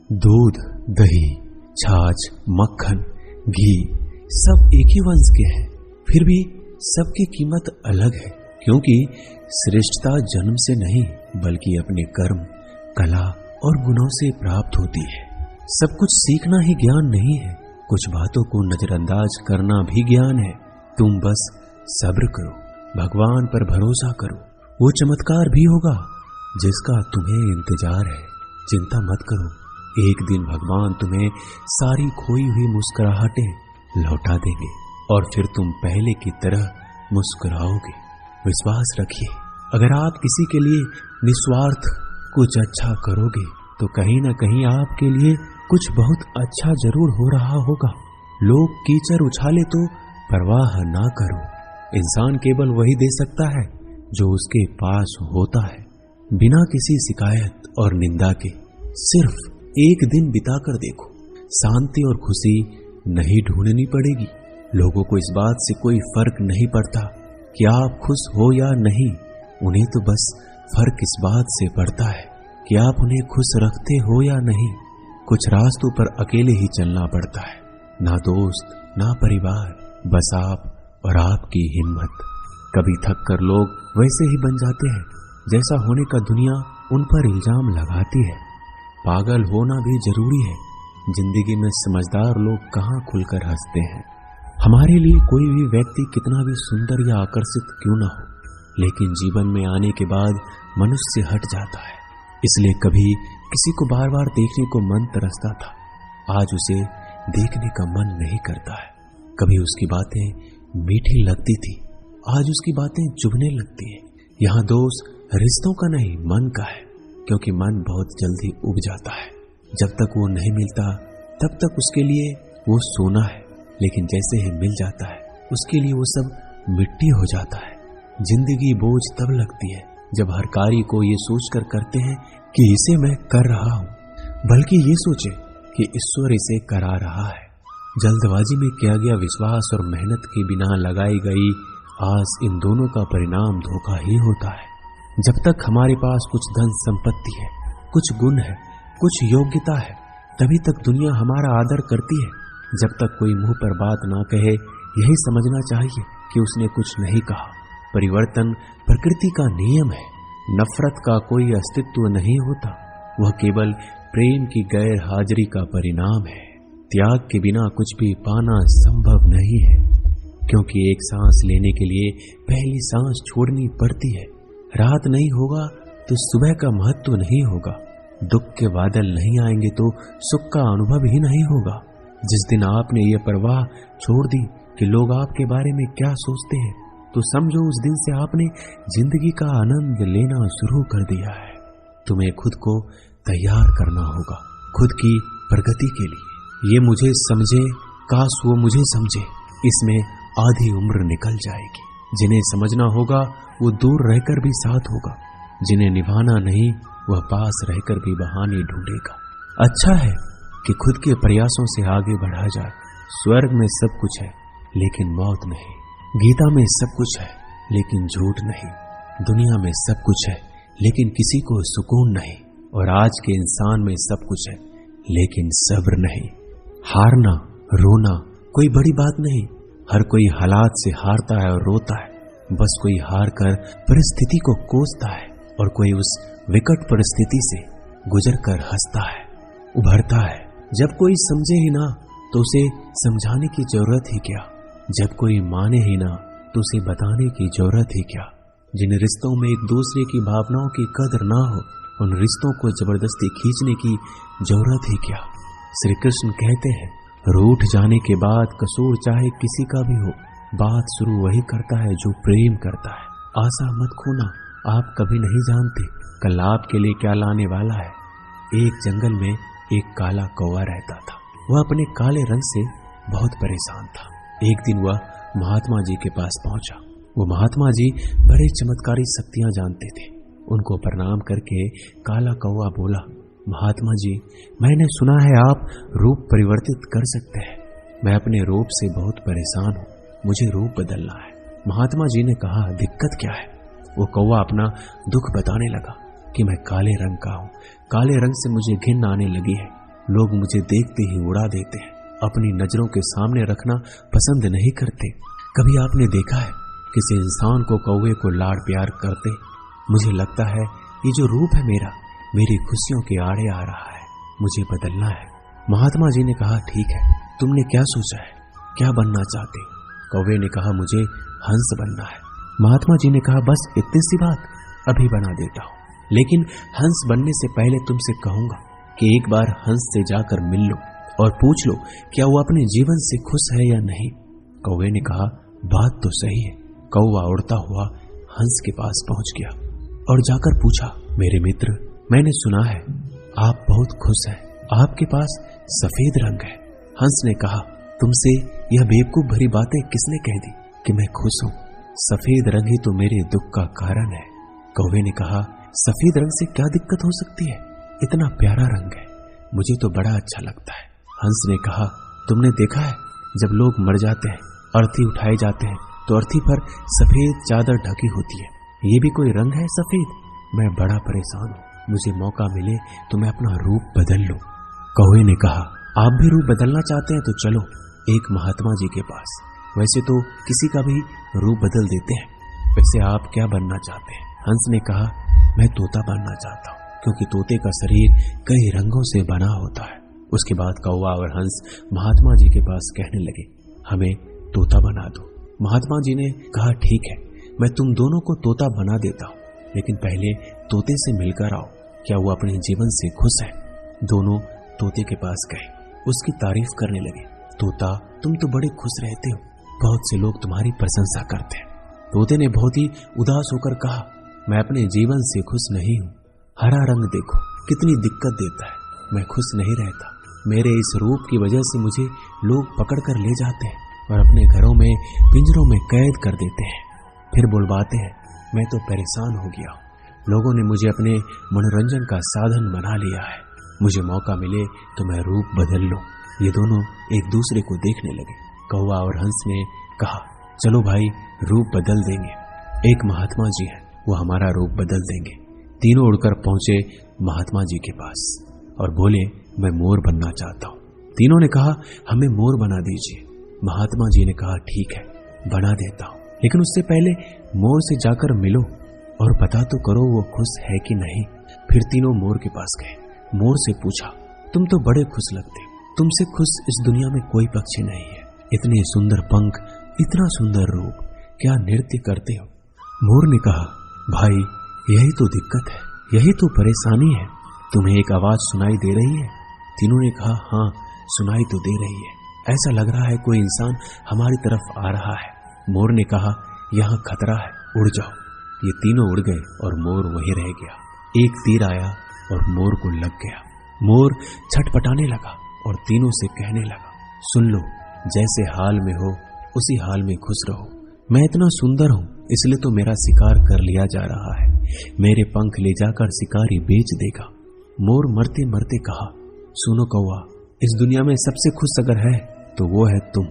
दूध, दही, छाछ, मक्खन, घी सब एक ही वंश के हैं, फिर भी सबकी कीमत अलग है, क्योंकि श्रेष्ठता जन्म से नहीं बल्कि अपने कर्म, कला और गुणों से प्राप्त होती है। सब कुछ सीखना ही ज्ञान नहीं है, कुछ बातों को नजरअंदाज करना भी ज्ञान है। तुम बस सब्र करो, भगवान पर भरोसा करो, वो चमत्कार भी होगा जिसका तुम्हें इंतजार है। चिंता मत करो, एक दिन भगवान तुम्हें सारी खोई हुई मुस्कुराहटें लौटा देंगे और फिर तुम पहले की तरह मुस्कुराओगे। विश्वास रखिए, अगर आप किसी के लिए निस्वार्थ कुछ अच्छा करोगे तो कहीं ना कहीं आपके लिए कुछ बहुत अच्छा जरूर हो रहा होगा। लोग कीचड़ उछाले तो परवाह ना करो, इंसान केवल वही दे सकता है जो उसके पास होता है। बिना किसी शिकायत और निंदा के सिर्फ एक दिन बिताकर देखो, शांति और खुशी नहीं ढूंढनी पड़ेगी। लोगों को इस बात से कोई फर्क नहीं पड़ता कि आप खुश हो या नहीं, उन्हें तो बस फर्क इस बात से पड़ता है कि आप उन्हें खुश रखते हो या नहीं। कुछ रास्तों पर अकेले ही चलना पड़ता है, ना दोस्त ना परिवार, बस आप और आपकी हिम्मत। कभी थक कर लोग वैसे ही बन जाते हैं जैसा होने का दुनिया उन पर इल्जाम लगाती है। पागल होना भी जरूरी है, जिंदगी में समझदार लोग कहाँ खुलकर हंसते हैं। हमारे लिए कोई भी व्यक्ति कितना भी सुंदर या आकर्षित क्यों ना हो, लेकिन जीवन में आने के बाद मनुष्य हट जाता है। इसलिए कभी किसी को बार बार देखने को मन तरसता था, आज उसे देखने का मन नहीं करता है। कभी उसकी बातें मीठी लगती थी, आज उसकी बातें चुभने लगती है। यहाँ दोष रिश्तों का नहीं मन का है, क्योंकि मन बहुत जल्दी उब जाता है। जब तक वो नहीं मिलता तब तक उसके लिए वो सोना है, लेकिन जैसे ही मिल जाता है उसके लिए वो सब मिट्टी हो जाता है। जिंदगी बोझ तब लगती है जब हर कार्य को ये सोचकर करते हैं कि इसे मैं कर रहा हूँ, बल्कि ये सोचे कि ईश्वर इसे करा रहा है। जल्दबाजी में किया गया विश्वास और मेहनत के बिना लगाई गई आस, इन दोनों का परिणाम धोखा ही होता है। जब तक हमारे पास कुछ धन संपत्ति है, कुछ गुण है, कुछ योग्यता है, तभी तक दुनिया हमारा आदर करती है। जब तक कोई मुंह पर बात ना कहे, यही समझना चाहिए कि उसने कुछ नहीं कहा। परिवर्तन प्रकृति का नियम है, नफरत का कोई अस्तित्व नहीं होता, वह केवल प्रेम की गैर हाजिरी का परिणाम है। त्याग के बिना कुछ भी पाना संभव नहीं है, क्योंकि एक सांस लेने के लिए पहली सांस छोड़नी पड़ती है। रात नहीं होगा तो सुबह का महत्व नहीं होगा, दुख के बादल नहीं आएंगे तो सुख का अनुभव ही नहीं होगा। जिस दिन आपने ये परवाह छोड़ दी कि लोग आपके बारे में क्या सोचते हैं, तो समझो उस दिन से आपने जिंदगी का आनंद लेना शुरू कर दिया है। तुम्हें खुद को तैयार करना होगा, खुद की प्रगति के लिए। ये मुझे समझे, काश वो मुझे समझे, इसमें आधी उम्र निकल जाएगी। जिन्हें समझना होगा वो दूर रहकर भी साथ होगा, जिन्हें निभाना नहीं वह पास रहकर भी बहाने ढूंढेगा। अच्छा है कि खुद के प्रयासों से आगे बढ़ा जाए। स्वर्ग में सब कुछ है लेकिन मौत नहीं, गीता में सब कुछ है लेकिन झूठ नहीं, दुनिया में सब कुछ है लेकिन किसी को सुकून नहीं, और आज के इंसान में सब कुछ है लेकिन सब्र नहीं। हारना रोना कोई बड़ी बात नहीं, हर कोई हालात से हारता है और रोता है। बस कोई हार कर परिस्थिति को कोसता है और कोई उस विकट परिस्थिति से गुजर कर हंसता है, उभरता है। जब कोई समझे ही ना तो उसे समझाने की जरूरत ही क्या, जब कोई माने ही ना तो उसे बताने की जरूरत ही क्या। जिन रिश्तों में एक दूसरे की भावनाओं की कदर ना हो, उन रिश्तों को जबरदस्ती खींचने की जरूरत ही क्या। श्री कृष्ण कहते हैं, रूठ जाने के बाद कसूर चाहे किसी का भी हो, बात शुरू वही करता है जो प्रेम करता है। आशा मत खोना, आप कभी नहीं जानते कल आपके लिए क्या लाने वाला है। एक जंगल में एक काला कौवा रहता था। वह अपने काले रंग से बहुत परेशान था। एक दिन वह महात्मा जी के पास पहुंचा। वो महात्मा जी बड़े चमत्कारी शक्तियां जानते थे। उनको प्रणाम करके काला कौवा बोला, महात्मा जी, मैंने सुना है आप रूप परिवर्तित कर सकते हैं। मैं अपने रूप से बहुत परेशान हूँ, मुझे रूप बदलना है। महात्मा जी ने कहा, दिक्कत क्या है? वो कौवा अपना दुख बताने लगा कि मैं काले रंग का हूँ, काले रंग से मुझे घिन आने लगी है। लोग मुझे देखते ही उड़ा देते हैं, अपनी नजरों के सामने रखना पसंद नहीं करते। कभी आपने देखा है किसी इंसान को कौवे को लाड़ प्यार करते? मुझे लगता है ये जो रूप है मेरा, मेरी खुशियों के आड़े आ रहा है, मुझे बदलना है। महात्मा जी ने कहा, ठीक है, तुमने क्या सोचा है, क्या बनना चाहते? कौवे ने कहा, मुझे हंस बनना है। महात्मा जी ने कहा, बस इतनी सी बात, अभी बना देता हूं। लेकिन हंस बनने से पहले तुमसे कहूंगा कि एक बार हंस से जाकर मिल लो और पूछ लो क्या वो अपने जीवन से खुश है या नहीं। कौवे ने कहा, बात तो सही है। कौवा उड़ता हुआ हंस के पास पहुंच गया और जाकर पूछा, मेरे मित्र, मैंने सुना है आप बहुत खुश हैं, आपके पास सफेद रंग है। हंस ने कहा, तुमसे यह बेवकूफ भरी बातें किसने कह दी कि मैं खुश हूं? सफेद रंग ही तो मेरे दुख का कारण है। कौवे ने कहा, सफेद रंग से क्या दिक्कत हो सकती है, इतना प्यारा रंग है, मुझे तो बड़ा अच्छा लगता है। हंस ने कहा, तुमने देखा है जब लोग मर जाते हैं, अर्थी उठाए जाते हैं तो अर्थी पर सफेद चादर ढकी होती है, ये भी कोई रंग है सफेद? मैं बड़ा परेशान हूँ, मुझे मौका मिले तो मैं अपना रूप बदल लूं। कौवे ने कहा, आप भी रूप बदलना चाहते हैं तो चलो एक महात्मा जी के पास, वैसे तो किसी का भी रूप बदल देते हैं। वैसे आप क्या बनना चाहते हैं? हंस ने कहा, मैं तोता बनना चाहता हूँ, क्योंकि तोते का शरीर कई रंगों से बना होता है। उसके बाद कौवा और हंस महात्मा जी के पास कहने लगे, हमें तोता बना दो। महात्मा जी ने कहा, ठीक है, मैं तुम दोनों को तोता बना देता हूँ, लेकिन पहले तोते से मिलकर आओ, क्या वो अपने जीवन से खुश है? दोनों तोते के पास गए, उसकी तारीफ करने लगे। तोता, तुम तो बड़े खुश रहते हो, बहुत से लोग तुम्हारी प्रशंसा करते हैं। तोते ने बहुत ही उदास होकर कहा, मैं अपने जीवन से खुश नहीं हूँ। हरा रंग देखो कितनी दिक्कत देता है, मैं खुश नहीं रहता। मेरे इस रूप की वजह से मुझे लोग पकड़ कर ले जाते हैं और अपने घरों में पिंजरों में कैद कर देते हैं, फिर बुलवाते हैं। मैं तो परेशान हो गया हूँ। लोगों ने मुझे अपने मनोरंजन का साधन बना लिया है। मुझे मौका मिले तो मैं रूप बदल लूं। ये दोनों एक दूसरे को देखने लगे। कौवा और हंस ने कहा, चलो भाई, रूप बदल देंगे। एक महात्मा जी हैं, वो हमारा रूप बदल देंगे। तीनों उड़कर पहुंचे महात्मा जी के पास और बोले, मैं मोर बनना चाहता हूँ। तीनों ने कहा, हमें मोर बना दीजिए। महात्मा जी ने कहा, ठीक है, बना देता हूँ, लेकिन उससे पहले मोर से जाकर मिलो और पता तो करो वो खुश है कि नहीं। फिर तीनों मोर के पास गए। मोर से पूछा, तुम तो बड़े खुश लगते हो, तुमसे खुश इस दुनिया में कोई पक्षी नहीं है। इतने सुंदर पंख, इतना सुंदर रूप, क्या नृत्य करते हो? मोर ने कहा, भाई, यही तो दिक्कत है, यही तो परेशानी है। तुम्हें एक आवाज सुनाई दे रही है? तीनों ने कहा, हाँ, सुनाई तो दे रही है, ऐसा लग रहा है कोई इंसान हमारी तरफ आ रहा है। मोर ने कहा, यहाँ खतरा है, उड़ जाओ। ये तीनों उड़ गए और मोर वहीं रह गया। एक तीर आया और मोर को लग गया। मोर छटपटाने लगा और तीनों से कहने लगा, सुन लो, जैसे हाल में हो उसी हाल में खुश रहो। मैं इतना सुंदर हूँ इसलिए तो मेरा शिकार कर लिया जा रहा है, मेरे पंख ले जाकर शिकारी बेच देगा। मोर मरते मरते कहा, सुनो कौवा, इस दुनिया में सबसे खुश अगर है तो वो है तुम।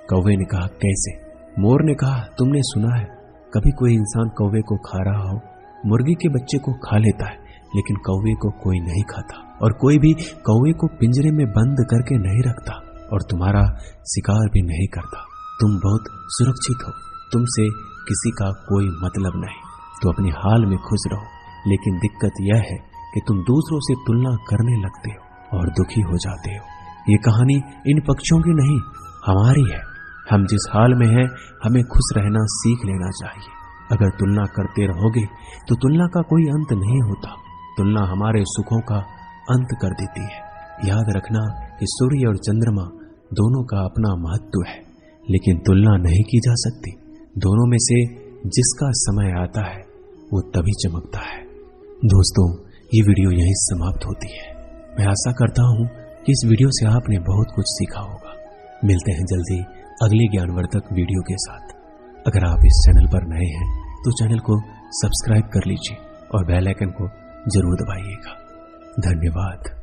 कौवे ने कहा, कैसे? मोर ने कहा, तुमने सुना है कभी कोई इंसान कौवे को खा रहा हो? मुर्गी के बच्चे को खा लेता है, लेकिन कौवे को कोई नहीं खाता, और कोई भी कौवे को पिंजरे में बंद करके नहीं रखता और तुम्हारा शिकार भी नहीं करता। तुम बहुत सुरक्षित हो, तुमसे किसी का कोई मतलब नहीं, तो अपने हाल में खुश रहो। लेकिन दिक्कत यह है कि तुम दूसरों से तुलना करने लगते हो और दुखी हो जाते हो। ये कहानी इन पक्षियों की नहीं, हमारी है। हम जिस हाल में हैं, हमें खुश रहना सीख लेना चाहिए। अगर तुलना करते रहोगे तो तुलना का कोई अंत नहीं होता। तुलना हमारे सुखों का अंत कर देती है। याद रखना कि सूर्य और चंद्रमा दोनों का अपना महत्व है, लेकिन तुलना नहीं की जा सकती। दोनों में से जिसका समय आता है वो तभी चमकता है। दोस्तों, ये वीडियो यहीं समाप्त होती है। मैं आशा करता हूँ कि इस वीडियो से आपने बहुत कुछ सीखा होगा। मिलते हैं जल्दी अगले ज्ञानवर्धक वीडियो के साथ। अगर आप इस चैनल पर नए हैं तो चैनल को सब्सक्राइब कर लीजिए और बेल आइकन को जरूर दबाइएगा। धन्यवाद।